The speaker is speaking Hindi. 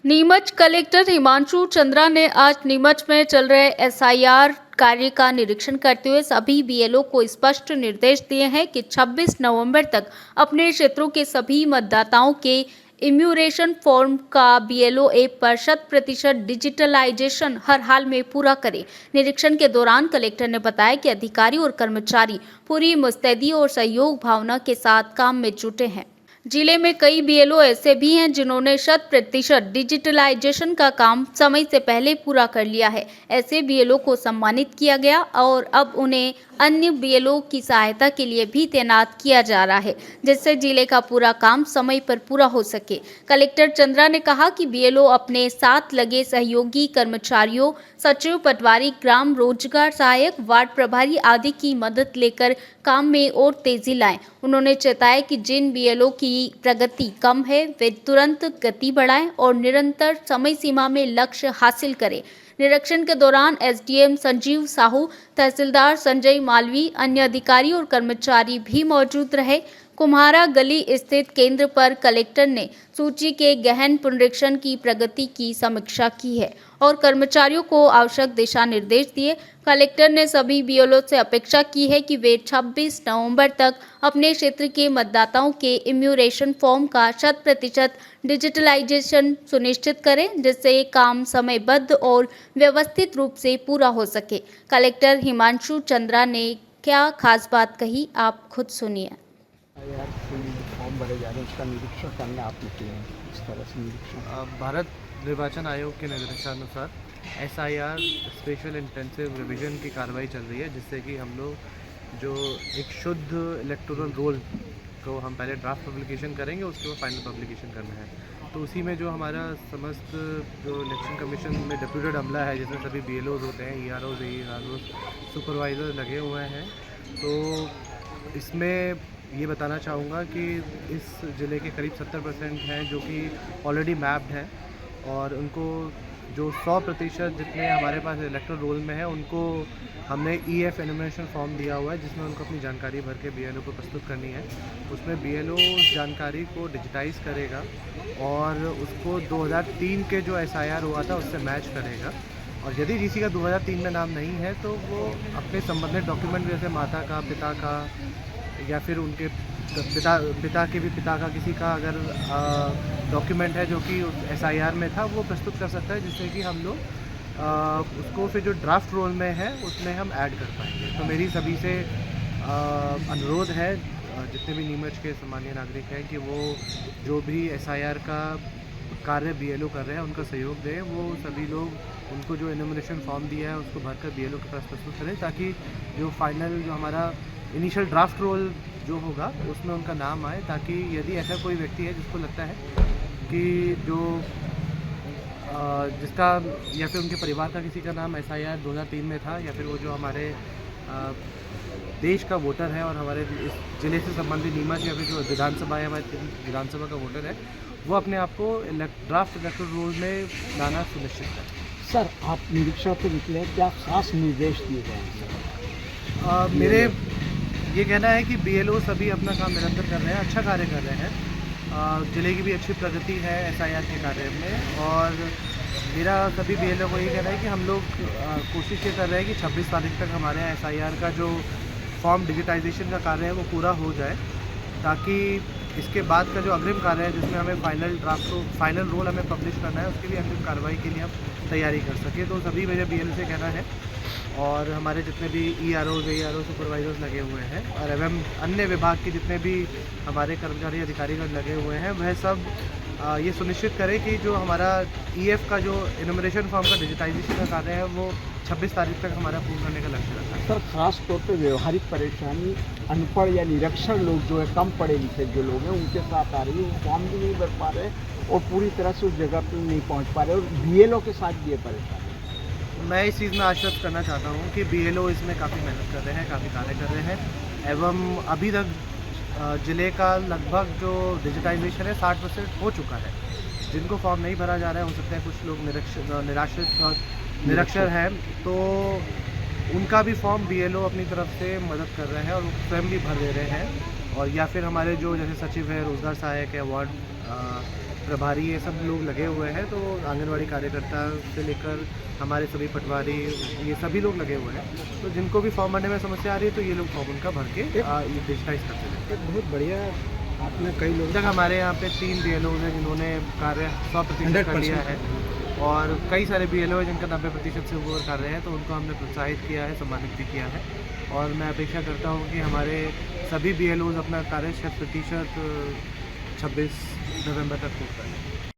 नीमच कलेक्टर हिमांशु चंद्रा ने आज नीमच में चल रहे एसआईआर कार्य का निरीक्षण करते हुए सभी बीएलओ को स्पष्ट निर्देश दिए हैं कि 26 नवंबर तक अपने क्षेत्रों के सभी मतदाताओं के इम्यूरेशन फॉर्म का बीएलओ ऐप पर 100% डिजिटलाइजेशन हर हाल में पूरा करें। निरीक्षण के दौरान कलेक्टर ने बताया कि अधिकारी और कर्मचारी पूरी मुस्तैदी और सहयोग भावना के साथ काम में जुटे हैं। जिले में कई बीएलओ ऐसे भी हैं जिन्होंने 100% डिजिटलाइजेशन का काम समय से पहले पूरा कर लिया है। ऐसे बीएलओ को सम्मानित किया गया और अब उन्हें अन्य बीएलओ की सहायता के लिए भी तैनात किया जा रहा है, जिससे जिले का पूरा काम समय पर पूरा हो सके। कलेक्टर चंद्रा ने कहा कि बीएलओ अपने साथ लगे सहयोगी कर्मचारियों, सचिव, पटवारी, ग्राम रोजगार सहायक, वार्ड प्रभारी आदि की मदद लेकर काम में और तेजी लाएं। उन्होंने चेताया कि जिन बीएलओ की प्रगति कम है वे तुरंत गति बढ़ाएं और निरंतर समय सीमा में लक्ष्य हासिल करें। निरीक्षण के दौरान एसडीएम संजीव साहू, तहसीलदार संजय मालवी, अन्य अधिकारी और कर्मचारी भी मौजूद रहे। कुम्हारा गली स्थित केंद्र पर कलेक्टर ने सूची के गहन पुनरीक्षण की प्रगति की समीक्षा की है और कर्मचारियों को आवश्यक दिशा निर्देश दिए। कलेक्टर ने सभी बीएलओ से अपेक्षा की है कि वे 26 नवंबर तक अपने क्षेत्र के मतदाताओं के इम्यूरेशन फॉर्म का 100% डिजिटलाइजेशन सुनिश्चित करें, जिससे ये काम समयबद्ध और व्यवस्थित रूप से पूरा हो सके। कलेक्टर हिमांशु चंद्रा ने क्या खास बात कही, आप खुद सुनिए। यार फॉर्म भरे जा रहे हैं, उसका निरीक्षण करना आपने किया है, इस तरह से निरीक्षण। भारत निर्वाचन आयोग के निर्देशानुसार एसआईआर स्पेशल इंटेंसिव रिवीजन की कार्रवाई चल रही है, जिससे कि हम लोग जो एक शुद्ध इलेक्टोरल रोल को हम पहले ड्राफ्ट पब्लिकेशन करेंगे, उसके बाद फाइनल पब्लिकेशन करना है। तो उसी में जो हमारा समस्त जो इलेक्शन कमीशन में डिप्यूटेड अमला है, जिसमें सभी बीएलओज होते हैं, ईआरओज, एईआरओज, सुपरवाइज़र लगे हुए हैं। तो इसमें ये बताना चाहूँगा कि इस ज़िले के करीब 70% हैं जो कि ऑलरेडी मैप्ड हैं, और उनको जो 100% जितने हमारे पास इलेक्टोरल रोल में है उनको हमने ईएफ एनुमरेशन फॉर्म दिया हुआ है, जिसमें उनको अपनी जानकारी भर के बीएलओ को प्रस्तुत करनी है। उसमें बीएलओ जानकारी को डिजिटाइज़ करेगा और उसको 2003 के जो एसआईआर हुआ था उससे मैच करेगा। और यदि किसी का 2003 में नाम नहीं है तो वो अपने संबंधित डॉक्यूमेंट जैसे माता का, पिता का, या फिर उनके पिता के भी पिता का किसी का अगर डॉक्यूमेंट है जो कि एसआईआर में था, वो प्रस्तुत कर सकता है, जिससे कि हम लोग उसको फिर जो ड्राफ्ट रोल में है उसमें हम ऐड कर पाएंगे। तो मेरी सभी से अनुरोध है, जितने भी नीमच के सामान्य नागरिक हैं, कि वो जो भी एसआईआर का कार्य बीएलओ कर रहे हैं उनका सहयोग दें। वो सभी लोग उनको जो एनुमरेशन फॉर्म दिया है उसको भरकर बीएलओ के पास प्रस्तुत करें, ताकि जो फाइनल जो हमारा इनिशियल ड्राफ्ट रोल जो होगा उसमें उनका नाम आए, ताकि यदि ऐसा कोई व्यक्ति है जिसको लगता है कि जो जिसका या फिर उनके परिवार का किसी का नाम एसआईआर 2003 में था, या फिर वो जो हमारे देश का वोटर है और हमारे इस ज़िले से संबंधित नीमच या फिर जो विधानसभा है, हमारे विधानसभा का वोटर है, वो अपने आप को ड्राफ्ट इलेक्टोरल रोल में लाना सुनिश्चित करें। सर, आप निरीक्षण पे निकले, क्या खास निर्देश दिए गए हैं? मेरे ये कहना है कि बीएलओ सभी अपना काम निरंतर कर रहे हैं, अच्छा कार्य कर रहे हैं। ज़िले की भी अच्छी प्रगति है एसआईआर के कार्य में, और मेरा सभी बीएलओ को ये कहना है कि हम लोग कोशिश ये कर रहे हैं कि 26 तारीख तक हमारे यहाँ एसआईआर का जो फॉर्म डिजिटाइजेशन का कार्य है वो पूरा हो जाए, ताकि इसके बाद का जो अग्रिम कार्य है जिसमें हमें फाइनल रोल हमें पब्लिश करना है, उसके लिए अग्रिम कार्रवाई के लिए हम तैयारी कर सकें। तो सभी मेरे बीएलओ से कहना है, और हमारे जितने भी ईआरओज, एईआरओ, सुपरवाइजर्स लगे हुए हैं, और एवं अन्य विभाग के जितने भी हमारे कर्मचारी अधिकारीगण लगे हुए हैं, वह सब ये सुनिश्चित करें कि जो हमारा ईएफ का जो एनुमरेशन फॉर्म का डिजिटाइजेशन का कार्य है वो 26 तारीख तक हमारा पूर्ण करने का लक्ष्य रखा है। सर, खास तौर पे व्यवहारिक परेशानी अनपढ़ या निरक्षर लोग जो है, कम पढ़े लिखे जो लोग हैं, उनके साथ आ रही है। वो फॉर्म भी नहीं भर पा रहे और पूरी तरह से उस जगह पर नहीं पहुँच पा रहे, और बीएलओ के साथ भी ये परेशानी। मैं इस चीज़ में आश्वस्त करना चाहता हूँ कि बीएलओ इसमें काफ़ी मेहनत कर रहे हैं, काफ़ी कार्य कर रहे हैं, एवं अभी तक ज़िले का लगभग जो डिजिटाइजेशन है 60% हो चुका है। जिनको फॉर्म नहीं भरा जा रहा है, हो सकता है कुछ लोग निरक्षर हैं, तो उनका भी फॉर्म बीएलओ अपनी तरफ से मदद कर रहे हैं और स्वयं भी भर दे रहे हैं। और या फिर हमारे जो जैसे सचिव है, रोजगार सहायक है, वार्ड प्रभारी ये सब लोग लगे हुए हैं। तो आंगनवाड़ी कार्यकर्ता से लेकर हमारे सभी पटवारी ये सभी लोग लगे हुए हैं। तो जिनको भी फॉर्म भरने में समस्या आ रही है तो ये लोग फॉर्म उनका भर के ये डिजिटाइज करते हैं। एक बहुत बढ़िया आपने कई लोग तक हमारे यहाँ पे 3 BLOs हैं जिन्होंने कार्य 100% कर लिया है और कई सारे BLO हैं जिनका 90% से ऊपर कार्य है। तो उनको हमने प्रोत्साहित किया है, सम्मानित भी किया है और मैं अपेक्षा करता हूँ कि हमारे सभी BLOs अपना कार्य 100% 26 नवंबर तक पूरा करें।